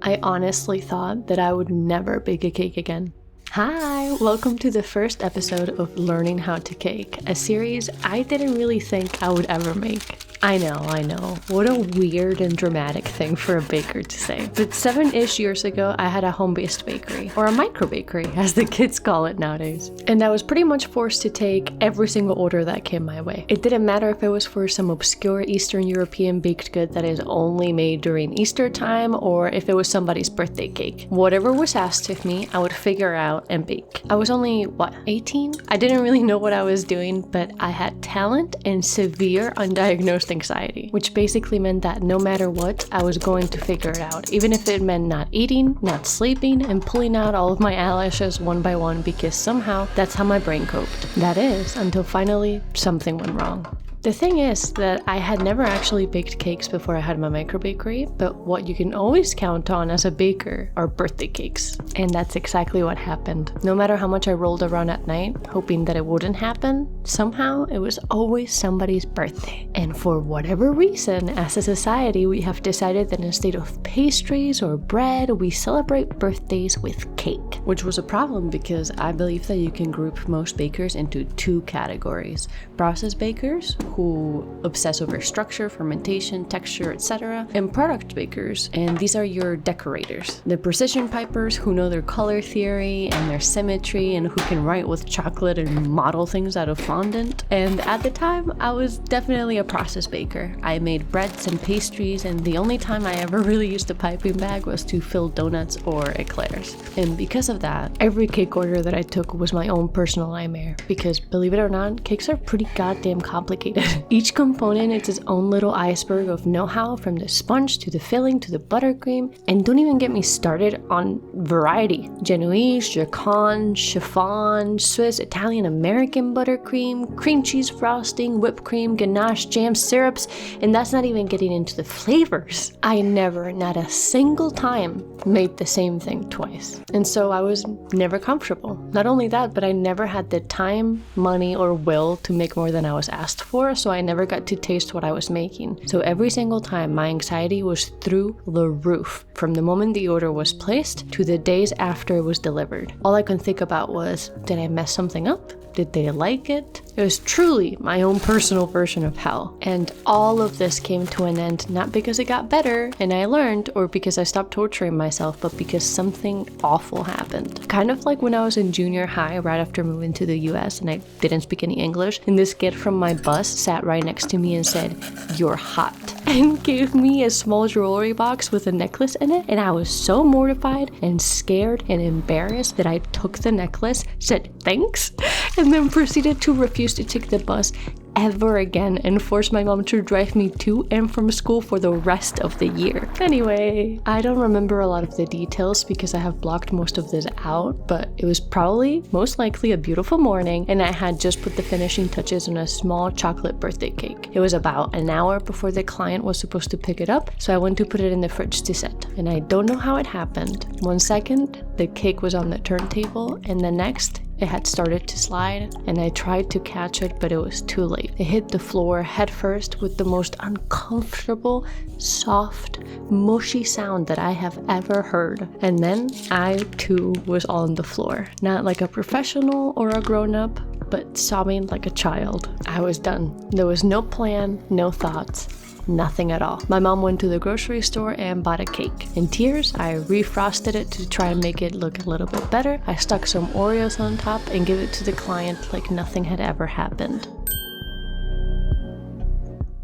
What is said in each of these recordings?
I honestly thought that I would never bake a cake again. Hi, welcome to the first episode of Learning How to Cake, a series I didn't really think I would ever make. I know. What a weird and dramatic thing for a baker to say. But 7-ish years ago, I had a home-based bakery, or a micro bakery, as the kids call it nowadays. And I was pretty much forced to take every single order that came my way. It didn't matter if it was for some obscure Eastern European baked good that is only made during Easter time, or if it was somebody's birthday cake. Whatever was asked of me, I would figure out and bake. I was only, 18? I didn't really know what I was doing, but I had talent and severe undiagnosed anxiety, which basically meant that no matter what, I was going to figure it out, even if it meant not eating, not sleeping, and pulling out all of my eyelashes one by one, because somehow that's how my brain coped. That is, until finally something went wrong. The thing is that I had never actually baked cakes before I had my micro bakery, but what you can always count on as a baker are birthday cakes. And that's exactly what happened. No matter how much I rolled around at night, hoping that it wouldn't happen, somehow it was always somebody's birthday. And for whatever reason, as a society, we have decided that instead of pastries or bread, we celebrate birthdays with cake. Which was a problem because I believe that you can group most bakers into two categories. Process bakers, who obsess over structure, fermentation, texture, etc., and product bakers, and these are your decorators. The precision pipers who know their color theory and their symmetry and who can write with chocolate and model things out of fondant. And at the time, I was definitely a process baker. I made breads and pastries, and the only time I ever really used a piping bag was to fill donuts or eclairs. And because of that, every cake order that I took was my own personal nightmare, because believe it or not, cakes are pretty goddamn complicated. Each component is its own little iceberg of know-how, from the sponge to the filling to the buttercream, and don't even get me started on variety. Genoese, Jacon, chiffon, Swiss, Italian, American buttercream, cream cheese frosting, whipped cream, ganache, jam, syrups, and that's not even getting into the flavors. I never, not a single time, made the same thing twice. And so I was never comfortable. Not only that, but I never had the time, money, or will to make more than I was asked for, so I never got to taste what I was making. So every single time, my anxiety was through the roof, from the moment the order was placed to the days after it was delivered. All I could think about was, did I mess something up? Did they like it? It was truly my own personal version of hell. And all of this came to an end, not because it got better and I learned, or because I stopped torturing myself, but because something awful happened. Kind of like when I was in junior high, right after moving to the US, and I didn't speak any English, and this kid from my bus sat right next to me and said, "You're hot," and gave me a small jewelry box with a necklace in it, and I was so mortified and scared and embarrassed that I took the necklace, said thanks, and then proceeded to refuse to take the bus ever again and forced my mom to drive me to and from school for the rest of the year. Anyway, I don't remember a lot of the details because I have blocked most of this out, but it was probably most likely a beautiful morning, and I had just put the finishing touches on a small chocolate birthday cake. It was about an hour before the client was supposed to pick it up, so I went to put it in the fridge to set. And I don't know how it happened. 1 second, the cake was on the turntable, and the next, it had started to slide, and I tried to catch it, but it was too late. It hit the floor head first with the most uncomfortable, soft, mushy sound that I have ever heard. And then I too was on the floor. Not like a professional or a grown-up, but sobbing like a child. I was done. There was no plan, no thoughts. Nothing at all. My mom went to the grocery store and bought a cake. In tears, I refrosted it to try and make it look a little bit better. I stuck some Oreos on top and gave it to the client like nothing had ever happened.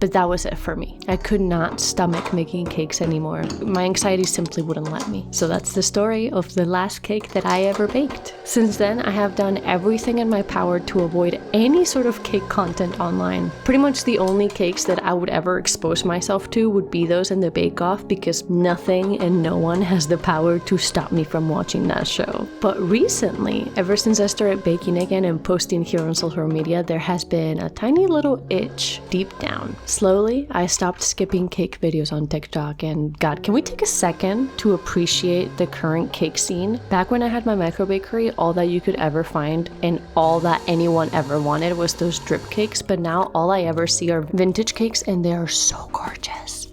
But that was it for me. I could not stomach making cakes anymore. My anxiety simply wouldn't let me. So that's the story of the last cake that I ever baked. Since then, I have done everything in my power to avoid any sort of cake content online. Pretty much the only cakes that I would ever expose myself to would be those in the Bake Off, because nothing and no one has the power to stop me from watching that show. But recently, ever since I started baking again and posting here on social media, there has been a tiny little itch deep down. Slowly, I stopped skipping cake videos on TikTok, and God, can we take a second to appreciate the current cake scene? Back when I had my micro bakery, all that you could ever find and all that anyone ever wanted was those drip cakes, but now all I ever see are vintage cakes, and they are so gorgeous.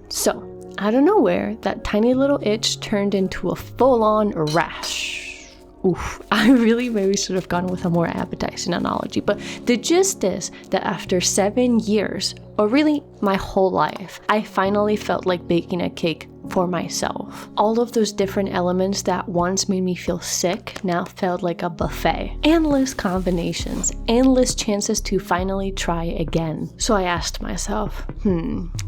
So, out of nowhere, that tiny little itch turned into a full-on rash. Oof, I really maybe should have gone with a more appetizing analogy, but the gist is that after 7 years, or really my whole life, I finally felt like baking a cake for myself. All of those different elements that once made me feel sick now felt like a buffet. Endless combinations, endless chances to finally try again. So I asked myself,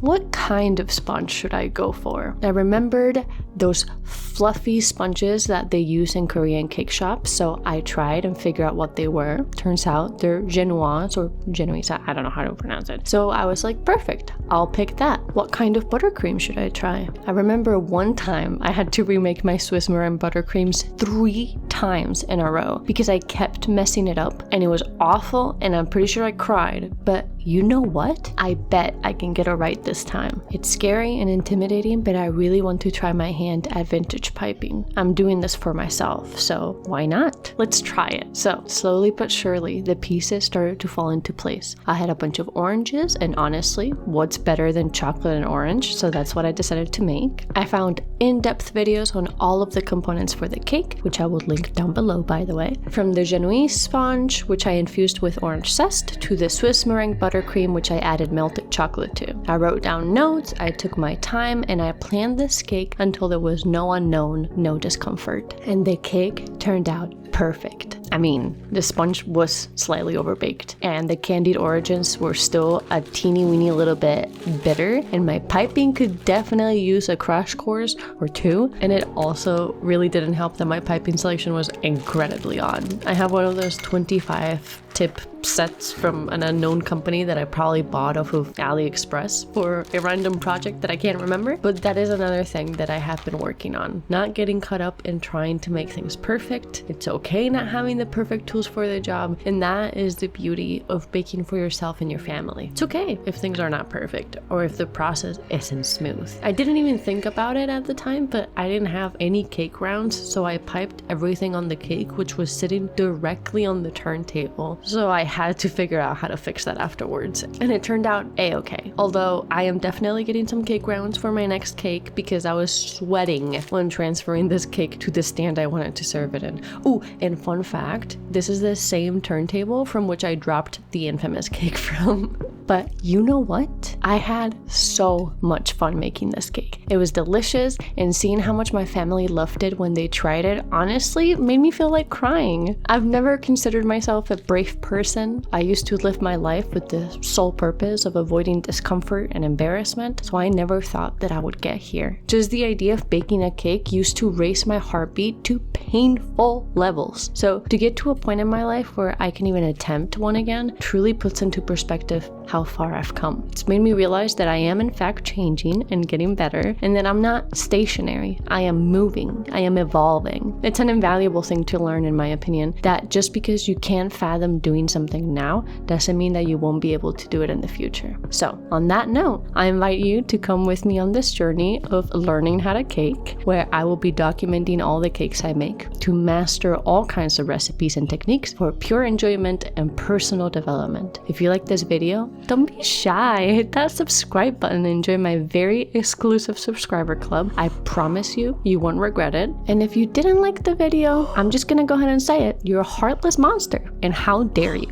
what kind of sponge should I go for? I remembered those fluffy sponges that they use in Korean cake shops, so I tried and figured out what they were. Turns out they're Genoise or Genoese, I don't know how to pronounce it. So I was like, perfect, I'll pick that. What kind of buttercream should I try? I remember one time I had to remake my Swiss meringue buttercreams 3 times in a row because I kept messing it up and it was awful and I'm pretty sure I cried, but you know what? I bet I can get it right this time. It's scary and intimidating, but I really want to try my hand at vintage piping. I'm doing this for myself, so why not? Let's try it. So slowly but surely, the pieces started to fall into place. I had a bunch of oranges, and honestly, what's better than chocolate and orange? So that's what I decided to make. I found in-depth videos on all of the components for the cake, which I will link down below, by the way. From the Genoese sponge, which I infused with orange zest, to the Swiss meringue buttercream, which I added melted chocolate to. I wrote down notes, I took my time, and I planned this cake until there was no unknown, no discomfort. And the cake turned out perfect. I mean, the sponge was slightly overbaked and the candied origins were still a teeny weeny little bit bitter, and my piping could definitely use a crash course or 2. And it also really didn't help that my piping selection was incredibly odd. I have one of those 25 tip sets from an unknown company that I probably bought off of AliExpress for a random project that I can't remember, but that is another thing that I have been working on. Not getting caught up in trying to make things perfect. It's okay not having the perfect tools for the job, and that is the beauty of baking for yourself and your family. It's okay if things are not perfect or if the process isn't smooth. I didn't even think about it at the time, but I didn't have any cake rounds, so I piped everything on the cake, which was sitting directly on the turntable. So I had to figure out how to fix that afterwards, and it turned out a-okay. Although I am definitely getting some cake rounds for my next cake because I was sweating when transferring this cake to the stand I wanted to serve it in. Ooh, and fun fact, this is the same turntable from which I dropped the infamous cake from. But you know what? I had so much fun making this cake. It was delicious, and seeing how much my family loved it when they tried it honestly made me feel like crying. I've never considered myself a brave person. I used to live my life with the sole purpose of avoiding discomfort and embarrassment, so I never thought that I would get here. Just the idea of baking a cake used to raise my heartbeat to painful levels. So to get to a point in my life where I can even attempt one again truly puts into perspective how far I've come. It's made me realize that I am in fact changing and getting better, and that I'm not stationary. I am moving. I am evolving. It's an invaluable thing to learn, in my opinion, that just because you can't fathom doing something now doesn't mean that you won't be able to do it in the future. So on that note, I invite you to come with me on this journey of learning how to cake, where I will be documenting all the cakes I make to master all kinds of recipes and techniques for pure enjoyment and personal development. If you like this video, don't be shy. Hit that subscribe button and enjoy my very exclusive subscriber club. I promise you, you won't regret it. And if you didn't like the video, I'm just gonna go ahead and say it. You're a heartless monster, and how dare you?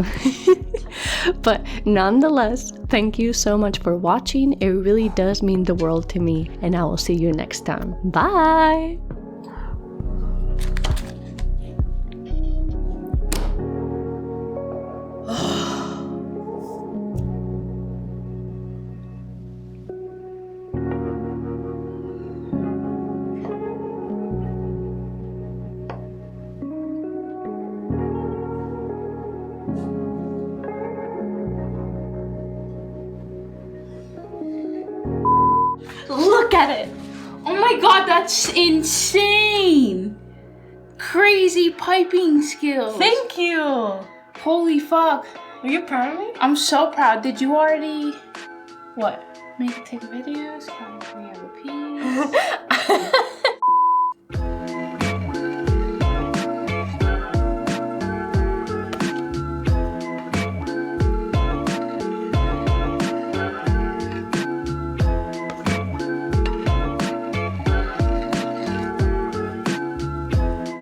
But nonetheless, thank you so much for watching. It really does mean the world to me, and I will see you next time. Bye! Look at it! Oh my god, that's insane! Crazy piping skills. Thank you! Holy fuck. Are you proud of me? I'm so proud. Did you already... What? Take videos?